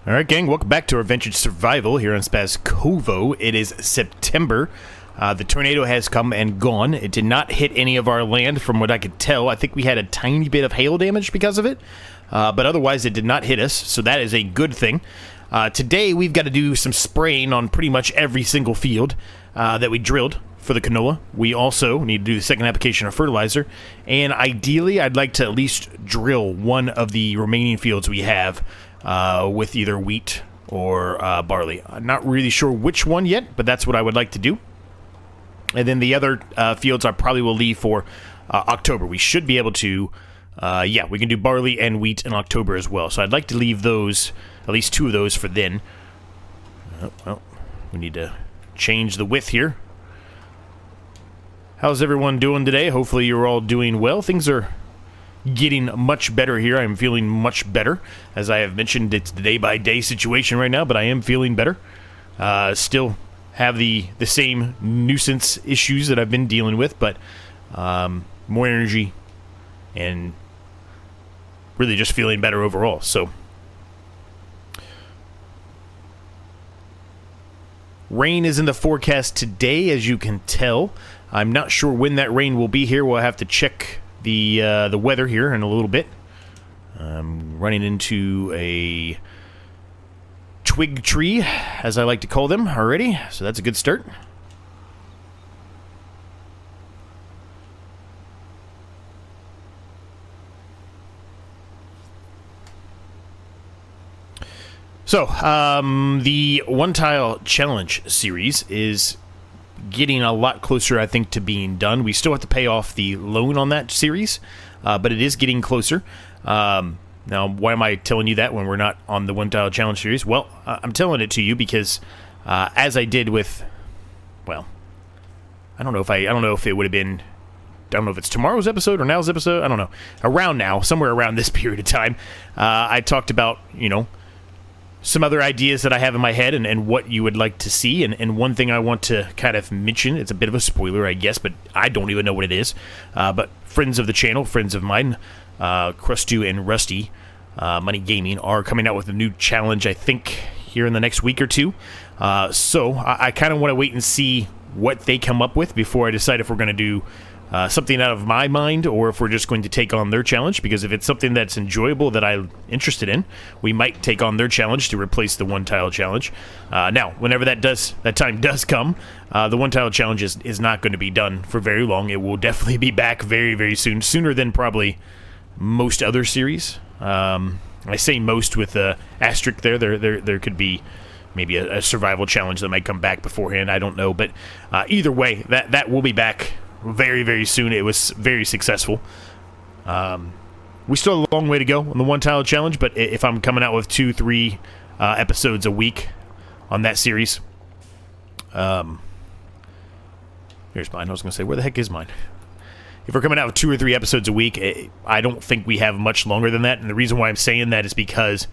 Alright gang, welcome back to our Vintage Survival here on Szpakowo. It is September. The tornado has come and gone. It did not hit any of our land from what I could tell. I think we had a tiny bit of hail damage because of it, but otherwise it did not hit us, so that is a good thing. Today we've got to do some spraying on pretty much every single field that we drilled for the canola. We also need to do the second application of fertilizer, and ideally I'd like to at least drill one of the remaining fields we have with either wheat or barley. I'm not really sure which one yet, but that's what I would like to do. And then the other fields I probably will leave for October. We should be able to, yeah, we can do barley and wheat in October as well. So I'd like to leave those, at least two of those for then. Oh, well, we need to change the width here. How's everyone doing today? Hopefully you're all doing well. Things are getting much better here. I'm feeling much better. As I have mentioned, it's the day-by-day situation right now, but I am feeling better. Still have the same nuisance issues that I've been dealing with, but more energy and really just feeling better overall. So rain is in the forecast today, as you can tell. I'm not sure when that rain will be here. We'll have to check the weather here in a little bit. I'm running into a twig tree, as I like to call them, already, so that's a good start. So, the One Tile Challenge series is getting a lot closer, I think, to being done. We still have to pay off the loan on that series, but it is getting closer. Now, why am I telling you that when we're not on the One Tile Challenge series? Well, I'm telling it to you because, as I did with, well, I don't know if it would have been, I don't know if it's tomorrow's episode or now's episode. I don't know. Around now, somewhere around this period of time, I talked about, you know, some other ideas that I have in my head and what you would like to see. And one thing I want to kind of mention, it's a bit of a spoiler, I guess, but I don't even know what it is. But friends of the channel, friends of mine, Crustu and Rusty, Money Gaming, are coming out with a new challenge, I think, here in the next week or two. So I kind of want to wait and see what they come up with before I decide if we're going to do something out of my mind or if we're just going to take on their challenge, because if it's something that's enjoyable that I'm interested in, we might take on their challenge to replace the One Tile Challenge. Now, whenever that time does come, the One Tile Challenge is not going to be done for very long. It will definitely be back very, very soon, sooner than probably most other series. I say most with a asterisk there. There could be maybe a survival challenge that might come back beforehand. I don't know, but either way, that will be back very, very soon. It was very successful. We still have a long way to go on the One Tile Challenge, but if I'm coming out with 2-3 episodes a week on that series, here's mine. I was going to say, where the heck is mine? If we're coming out with 2 or 3 episodes a week, I don't think we have much longer than that, and the reason why I'm saying that is because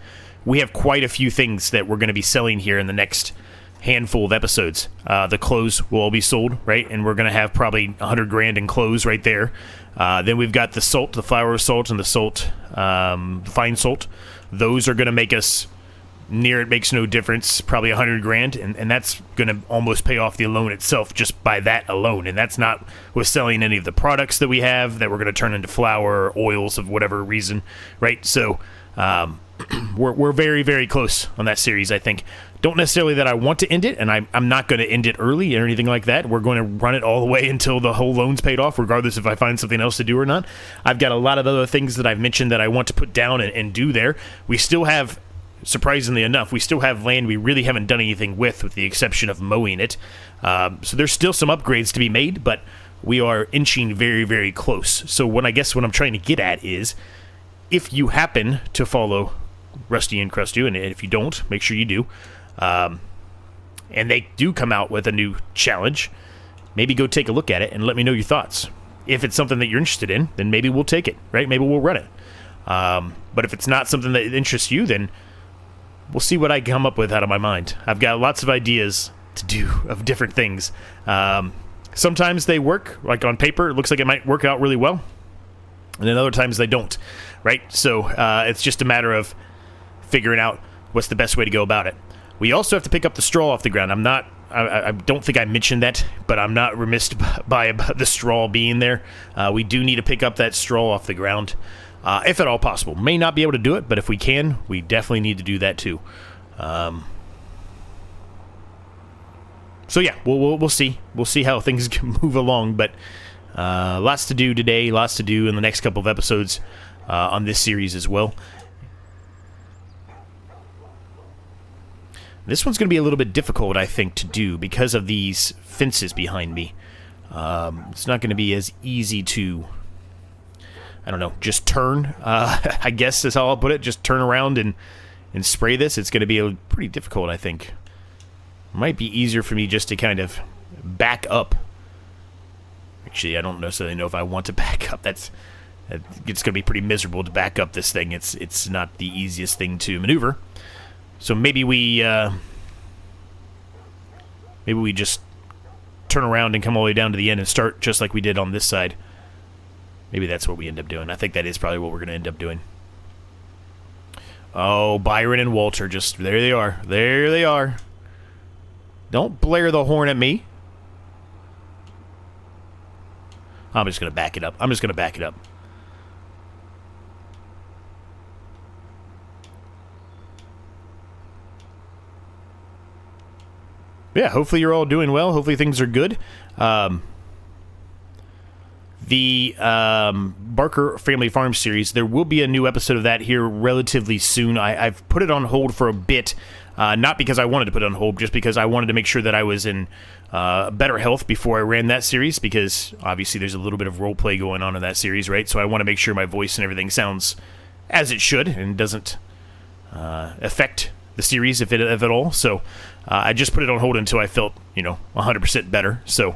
we have quite a few things that we're going to be selling here in the next handful of episodes. The clothes will all be sold, right? And we're going to have probably 100 grand in clothes right there. Then we've got the salt, the flour salt, and the salt, the fine salt. Those are going to make us near it makes no difference, probably 100 grand, and that's going to almost pay off the loan itself just by that alone. And that's not with selling any of the products that we have that we're going to turn into flour or oils of whatever reason, right? So we're very, very close on that series, I think. Don't necessarily that I want to end it, and I'm not going to end it early or anything like that. We're going to run it all the way until the whole loan's paid off, regardless if I find something else to do or not. I've got a lot of other things that I've mentioned that I want to put down and do there. We still have, surprisingly enough, we still have land we really haven't done anything with the exception of mowing it. So there's still some upgrades to be made, but we are inching very, very close. So what I'm trying to get at is, if you happen to follow Rusty and Crustu, and if you don't, make sure you do, and they do come out with a new challenge, maybe go take a look at it and let me know your thoughts. If it's something that you're interested in, then maybe we'll take it, right? Maybe we'll run it. But if it's not something that interests you, then we'll see what I come up with out of my mind. I've got lots of ideas to do of different things. Sometimes they work, like on paper, it looks like it might work out really well. And then other times they don't, right? So it's just a matter of figuring out what's the best way to go about it. We also have to pick up the straw off the ground. I don't think I mentioned that, but I'm not remiss by the straw being there. We do need to pick up that straw off the ground, if at all possible. May not be able to do it, but if we can, we definitely need to do that too. So yeah, we'll see. We'll see how things can move along, but lots to do today, lots to do in the next couple of episodes on this series as well. This one's going to be a little bit difficult, I think, to do because of these fences behind me. It's not going to be as easy to, I don't know, just turn, I guess is how I'll put it. Just turn around and spray this. It's going to be pretty difficult, I think. It might be easier for me just to kind of back up. Actually, I don't necessarily know if I want to back up. It's going to be pretty miserable to back up this thing. It's not the easiest thing to maneuver. So maybe we just turn around and come all the way down to the end and start just like we did on this side. Maybe that's what we end up doing. I think that is probably what we're going to end up doing. Oh, Byron and Walter, just there they are. There they are. Don't blare the horn at me. I'm just going to back it up. Yeah, hopefully you're all doing well. Hopefully things are good. The Barker Family Farm series, there will be a new episode of that here relatively soon. I've put it on hold for a bit, not because I wanted to put it on hold, just because I wanted to make sure that I was in better health before I ran that series, because obviously there's a little bit of role play going on in that series, right? So I want to make sure my voice and everything sounds as it should and doesn't affect the series if at all. So I just put it on hold until I felt 100% better. So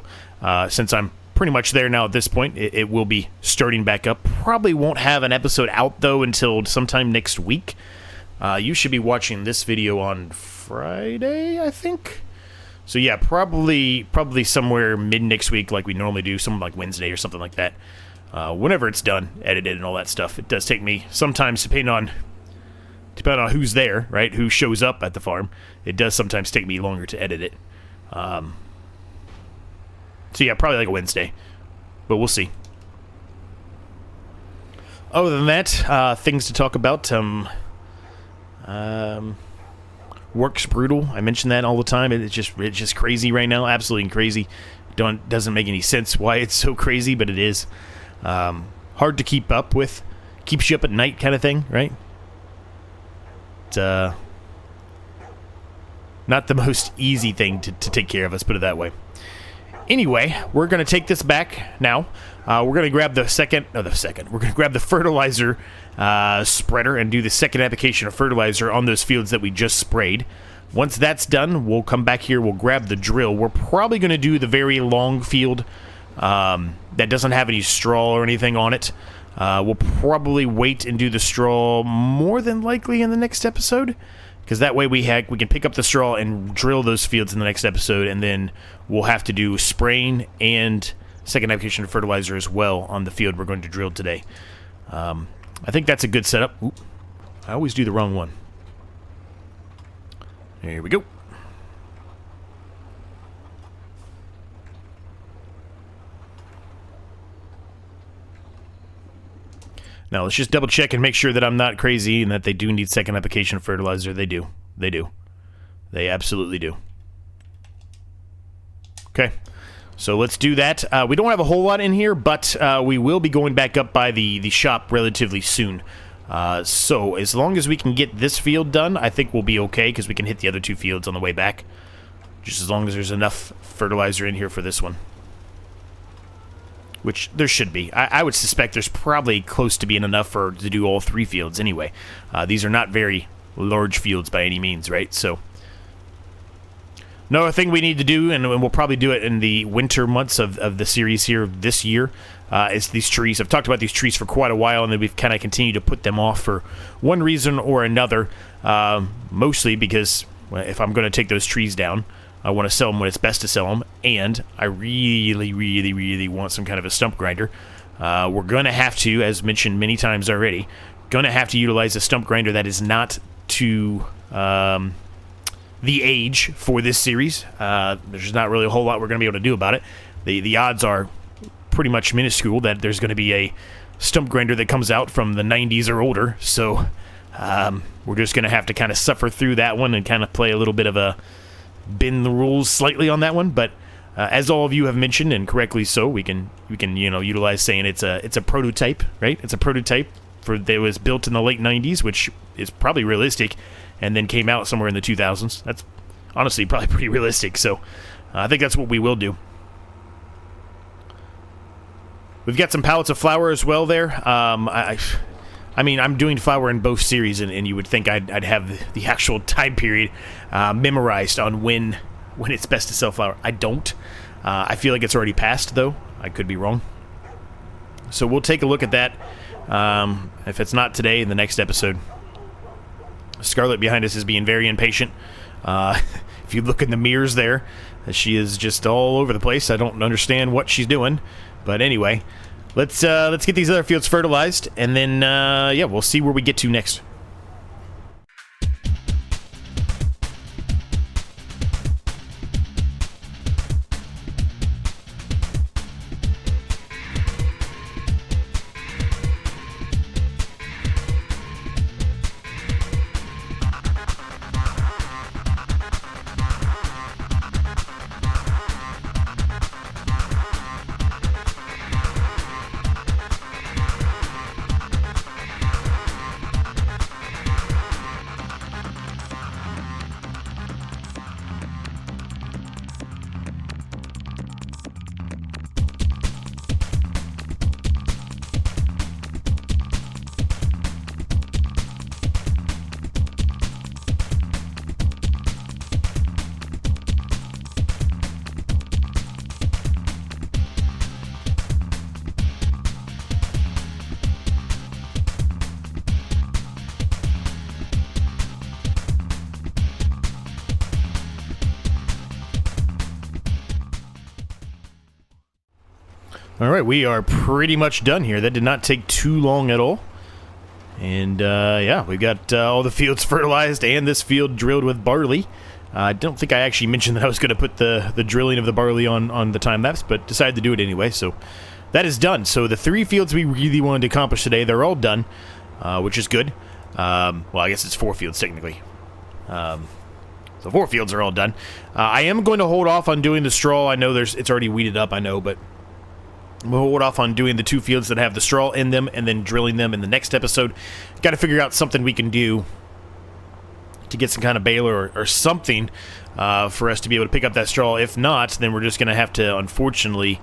since I'm pretty much there now at this point, it will be starting back up. Probably won't have an episode out though until sometime next week. You should be watching this video on Friday, I think. So yeah, probably somewhere mid next week, like we normally do, something like Wednesday or something like that. Whenever it's done, edited and all that stuff. It does take me sometimes, depending on who's there, right? Who shows up at the farm. It does sometimes take me longer to edit it. So yeah, probably like a Wednesday, but we'll see. Other than that, things to talk about. Work's brutal. I mention that all the time. It's just crazy right now. Absolutely crazy. Doesn't make any sense why it's so crazy, but it is. Hard to keep up with. Keeps you up at night, kind of thing, right? It's not the most easy thing to take care of, let's put it that way. Anyway, we're going to take this back now. We're going to grab we're going to grab the fertilizer spreader and do the second application of fertilizer on those fields that we just sprayed. Once that's done, we'll come back here, we'll grab the drill. We're probably going to do the very long field that doesn't have any straw or anything on it. We'll probably wait and do the straw more than likely in the next episode, because that way we can pick up the straw and drill those fields in the next episode, and then we'll have to do spraying and second application of fertilizer as well on the field we're going to drill today. I think that's a good setup. Oop, I always do the wrong one. Here we go. Now, let's just double check and make sure that I'm not crazy and that they do need second application of fertilizer. They do. They do. They absolutely do. Okay. So let's do that. We don't have a whole lot in here, but we will be going back up by the shop relatively soon. So as long as we can get this field done, I think we'll be okay, because we can hit the other two fields on the way back. Just as long as there's enough fertilizer in here for this one. Which there should be. I would suspect there's probably close to being enough to do all three fields anyway. These are not very large fields by any means, right? So another thing we need to do, and we'll probably do it in the winter months of the series here this year, is these trees. I've talked about these trees for quite a while, and then we've kind of continued to put them off for one reason or another. Mostly because if I'm going to take those trees down, I want to sell them when it's best to sell them, and I really, really, really want some kind of a stump grinder. We're going to have to, as mentioned many times already, going to have to utilize a stump grinder that is not to the age for this series. There's not really a whole lot we're going to be able to do about it. The odds are pretty much minuscule that there's going to be a stump grinder that comes out from the 90s or older, so we're just going to have to kind of suffer through that one and kind of play a little bit of a bend the rules slightly on that one. But as all of you have mentioned, and correctly so, we can utilize saying it's a prototype, right? It's a prototype that was built in the late 90s, which is probably realistic, and then came out somewhere in the 2000s. That's honestly probably pretty realistic, so I think that's what we will do. We've got some pallets of flour as well there. I mean, I'm doing flour in both series, and you would think I'd have the actual time period memorized on when it's best to sell flour. I don't. I feel like it's already passed, though. I could be wrong. So we'll take a look at that. If it's not today, in the next episode. Scarlett behind us is being very impatient. If you look in the mirrors there, she is just all over the place. I don't understand what she's doing. But anyway, let's get these other fields fertilized, and then yeah, we'll see where we get to next. Alright, we are pretty much done here. That did not take too long at all. And, yeah, we've got all the fields fertilized and this field drilled with barley. I don't think I actually mentioned that I was going to put the drilling of the barley on the time-lapse, but decided to do it anyway, so that is done. So the 3 fields we really wanted to accomplish today, they're all done, which is good. Well, I guess it's 4 fields, technically. So 4 fields are all done. I am going to hold off on doing the straw. I know it's already weeded up, I know, but we'll hold off on doing the 2 fields that have the straw in them and then drilling them in the next episode. Got to figure out something we can do to get some kind of baler or something for us to be able to pick up that straw. If not, then we're just going to have to, unfortunately,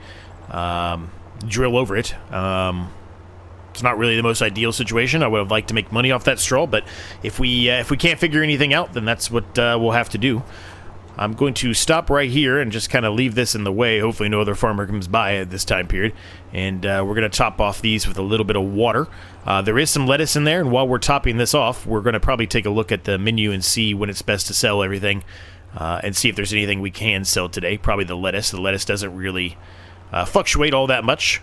drill over it. It's not really the most ideal situation. I would have liked to make money off that straw, but if we can't figure anything out, then that's what we'll have to do. I'm going to stop right here and just kind of leave this in the way. Hopefully no other farmer comes by at this time period. And we're going to top off these with a little bit of water. There is some lettuce in there, and while we're topping this off, we're going to probably take a look at the menu and see when it's best to sell everything, and see if there's anything we can sell today. Probably the lettuce. The lettuce doesn't really fluctuate all that much.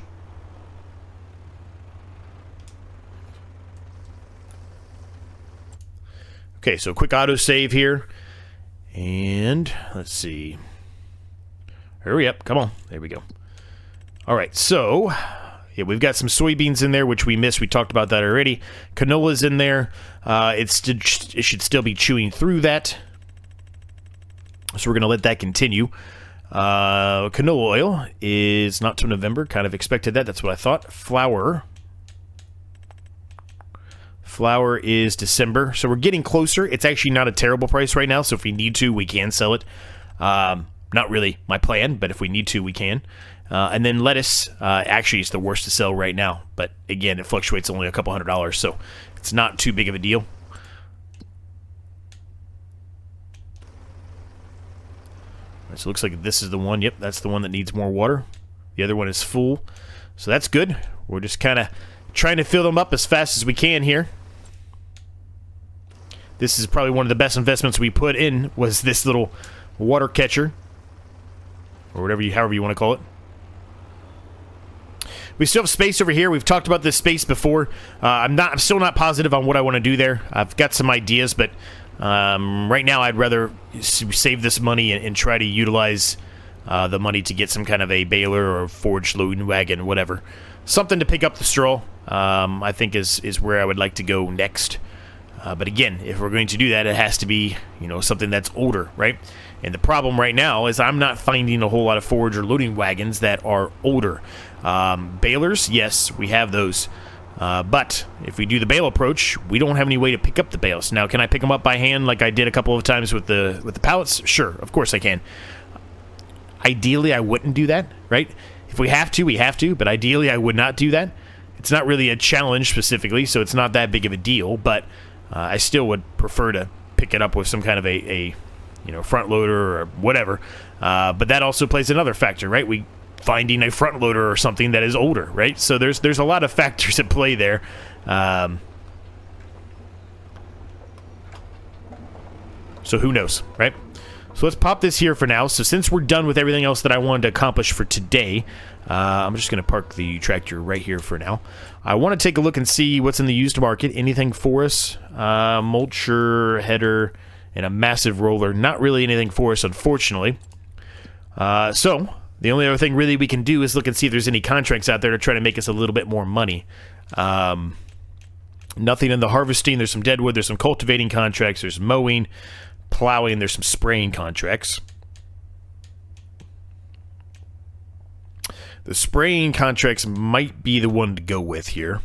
Okay, so quick autosave here. And let's see. Hurry up. Come on. There we go. All right. So, yeah, we've got some soybeans in there, which we missed. We talked about that already. Canola's in there. It should still be chewing through that. So we're going to let that continue. Canola oil is not till November. Kind of expected that. That's what I thought. Flour is December, so we're getting closer. It's actually not a terrible price right now, so if we need to, we can sell it. Not really my plan, but if we need to, we can. And then lettuce, actually is the worst to sell right now, but again, it fluctuates only a couple $100, so it's not too big of a deal. Right, so it looks like this is the one. Yep, that's the one that needs more water. The other one is full, so that's good. We're just kind of trying to fill them up as fast as we can here. This is probably one of the best investments we put in, was this little water catcher, or however you want to call it. we still have space over here. We've talked about this space before. I'm still not positive on what I want to do there. I've got some ideas, but right now I'd rather save this money and try to utilize the money to get some kind of a baler or forage loading wagon, whatever. Something to pick up the straw, I think is where I would like to go next. But again, if we're going to do that, it has to be, something that's older, right? And the problem right now is I'm not finding a whole lot of forage or loading wagons that are older. Balers, yes, we have those. But if we do the bale approach, we don't have any way to pick up the bales. Now, can I pick them up by hand like I did a couple of times with the pallets? Sure, of course I can. Ideally, I wouldn't do that, right? If we have to, we have to, but ideally I would not do that. It's not really a challenge specifically, so it's not that big of a deal, but I still would prefer to pick it up with some kind of a front loader or whatever. But that also plays another factor, right? Finding a front loader or something that is older, right? So there's a lot of factors at play there. So who knows, right? So let's pop this here for now. So since we're done with everything else that I wanted to accomplish for today, I'm just going to park the tractor right here for now. I want to take a look and see what's in the used market. Anything for us? Mulcher, header, and a massive roller. Not really anything for us, unfortunately. So the only other thing really we can do is look and see if there's any contracts out there to try to make us a little bit more money. Nothing in the harvesting. There's some deadwood. There's some cultivating contracts. There's mowing, plowing. There's some spraying contracts. The spraying contracts might be the one to go with here.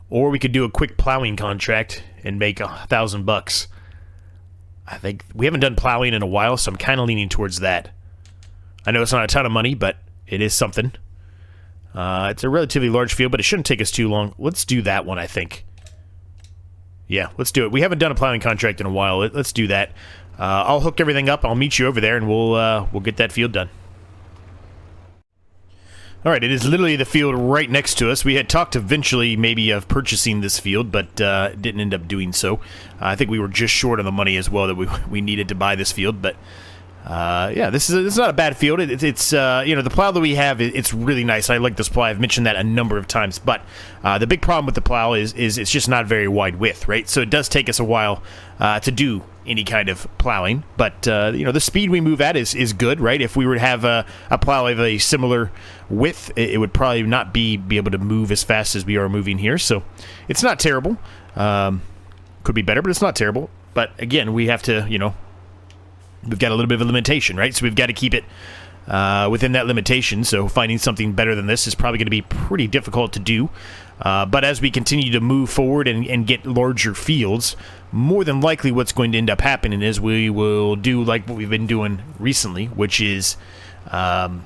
Or we could do a quick plowing contract and make $1,000. I think we haven't done plowing in a while, so I'm kind of leaning towards that. I know it's not a ton of money, but it is something. It's a relatively large field, but it shouldn't take us too long. Let's do that one, I think. Yeah, let's do it. We haven't done a plowing contract in a while. Let's do that. I'll hook everything up. I'll meet you over there, and we'll get that field done. All right, it is literally the field right next to us. We had talked eventually maybe of purchasing this field, but didn't end up doing so. I think we were just short on the money as well that we needed to buy this field. But yeah, this is not a bad field. It's the plow that we have, it's really nice. I like this plow. I've mentioned that a number of times. But the big problem with the plow is it's just not very wide width, right? So it does take us a while to do any kind of plowing, but the speed we move at is good, right? If we were to have a plow of a similar width, it would probably not be able to move as fast as we are moving here. So it's not terrible. Could be better, but it's not terrible. But again, we have to, we've got a little bit of a limitation, right? So we've got to keep it within that limitation. So finding something better than this is probably going to be pretty difficult to do. But as we continue to move forward and get larger fields, more than likely what's going to end up happening is we will do like what we've been doing recently, which is, well,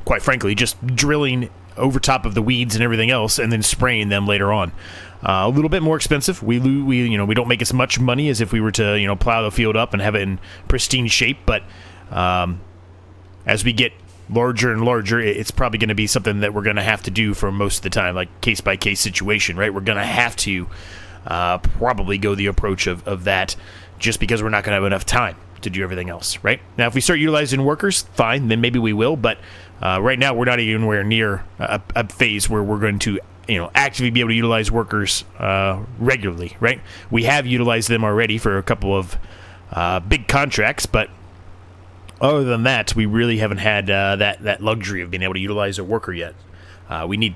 quite frankly, just drilling over top of the weeds and everything else and then spraying them later on. A little bit more expensive. We don't make as much money as if we were to, plow the field up and have it in pristine shape, but as we get larger and larger, it's probably going to be something that we're going to have to do for most of the time, like case-by-case situation, right? We're going to have to probably go the approach of that just because we're not going to have enough time to do everything else, right? Now, if we start utilizing workers, fine, then maybe we will, but right now we're not anywhere near a phase where we're going to actively be able to utilize workers regularly, right? We have utilized them already for a couple of big contracts, but other than that, we really haven't had that luxury of being able to utilize a worker yet. We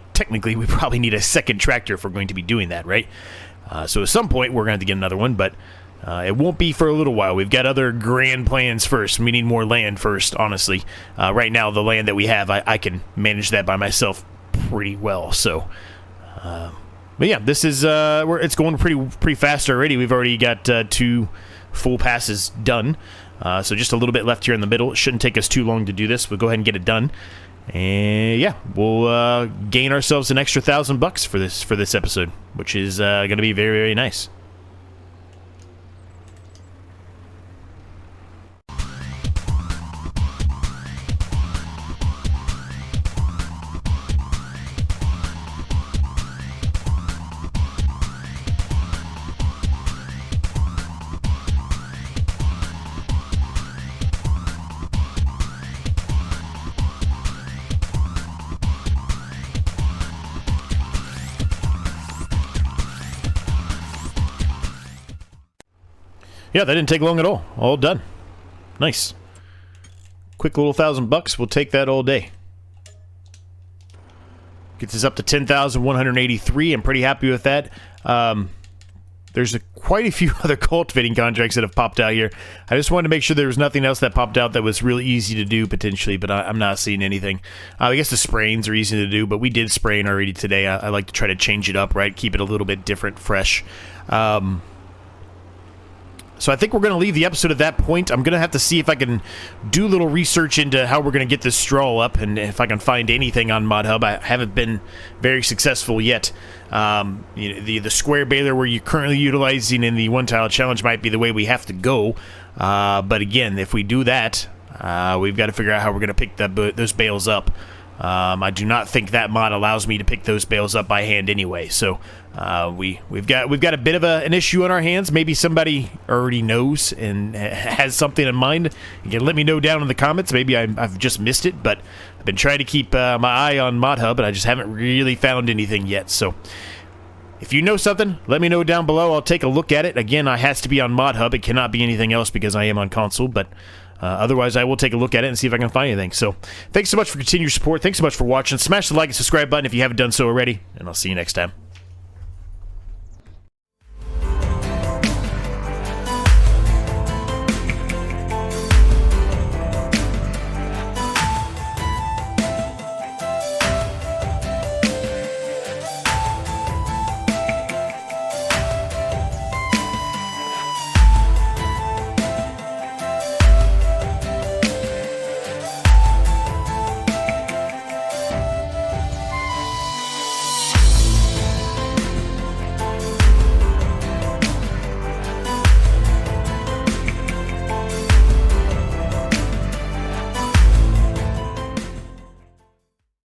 probably need a second tractor if we're going to be doing that, right? So at some point, we're going to have to get another one, but it won't be for a little while. We've got other grand plans first. We need more land first, honestly. Right now, the land that we have, I can manage that by myself pretty well, so... but yeah, this is it's going pretty fast already. We've already got 2 full passes done, so just a little bit left here in the middle. It shouldn't take us too long to do this. We'll go ahead and get it done, and yeah, we'll gain ourselves an extra $1,000 for this episode, which is going to be very, very nice. Yeah, that didn't take long at all. All done. Nice. Quick little $1,000 bucks. We'll take that all day. Gets us up to 10,183. I'm pretty happy with that. There's quite a few other cultivating contracts that have popped out here. I just wanted to make sure there was nothing else that popped out that was really easy to do potentially, but I'm not seeing anything. I guess the sprayings are easy to do, but we did spraying already today. I like to try to change it up, right? Keep it a little bit different, fresh. So I think we're going to leave the episode at that point. I'm going to have to see if I can do a little research into how we're going to get this straw up, and if I can find anything on ModHub. I haven't been very successful yet. The square baler we're currently utilizing in the one-tile challenge might be the way we have to go. But again, if we do that, we've got to figure out how we're going to pick those bales up. I do not think that mod allows me to pick those bales up by hand anyway. So we've got a bit of an issue on our hands. Maybe somebody already knows and has something in mind. You can let me know down in the comments. Maybe I've just missed it, but I've been trying to keep my eye on ModHub, and I just haven't really found anything yet. So if you know something, let me know down below. I'll take a look at it. Again, it has to be on ModHub. It cannot be anything else because I am on console, but otherwise, I will take a look at it and see if I can find anything. So, thanks so much for continued support. Thanks so much for watching. Smash the like and subscribe button if you haven't done so already, and I'll see you next time.